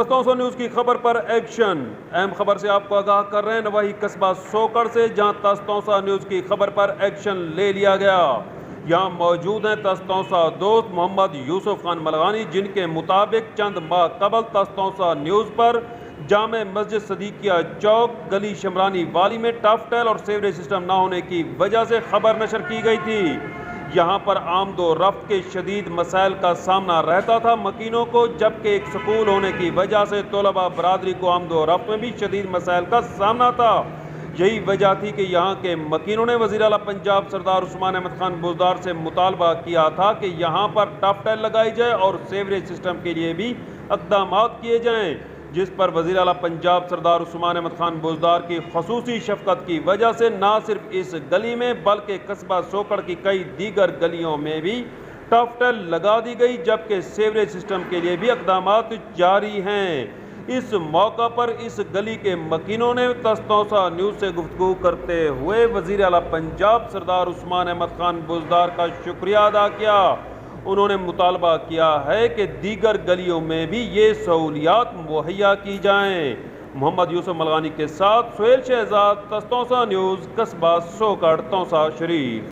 तस्तौसा news की खबर पर एक्शन। अहम खबर से आपको आगाह कर रहे हैं नवाही कस्बा सोकड़ से, जहां तस्तौसा न्यूज़ की खबर पर एक्शन ले लिया गया। यहां मौजूद हैं तस्तौसा दोस्त मोहम्मद यूसुफ खान मलगानी, जिनके मुताबिक चंद माह कबल तस्तौसा न्यूज़ पर जामे मस्जिद सदीकिया चौक गली शमरानी वाली में टफ टेल और सेवरेज सिस्टम न होने की वजह से खबर नशर की गई थी। यहाँ पर आमदो रफ्त के शदीद मसाइल का सामना रहता था मकीनों को, जबकि एक स्कूल होने की वजह से तलबा बरादरी को आमदो रफ्त में भी शदीद मसाइल का सामना था। यही वजह थी कि यहाँ के मकीनों ने वज़ीर आला पंजाब सरदार उस्मान अहमद खान बुज़दार से मुतालबा किया था कि यहाँ पर टफ टेल लगाई जाए और सेवरेज सिस्टम के लिए भी इक़दाम किए जाएँ, जिस पर वज़ीर आला पंजाब सरदार उस्मान अहमद खान बुज़दार की खसूसी शफ़क़त की वजह से न सिर्फ इस गली में बल्कि कस्बा सोकड़ की कई दीगर गलियों में भी टफ टेल लगा दी गई, जबकि सेवरेज सिस्टम के लिए भी इक़दामात जारी हैं। इस मौका पर इस गली के मकीनों ने तस्तौसा न्यूज़ से गुफ्तगू करते हुए वज़ीर आला पंजाब सरदार उस्मान अहमद खान बुज़दार का शुक्रिया अदा किया। उन्होंने मुतालबा किया है कि दीगर गलियों में भी ये सहूलियात मुहैया की जाएँ। मोहम्मद यूसुफ मलगानी के साथ सुहेल शहजाद, तस्तौसा न्यूज़, कस्बा सोकड़, तौसा शरीफ।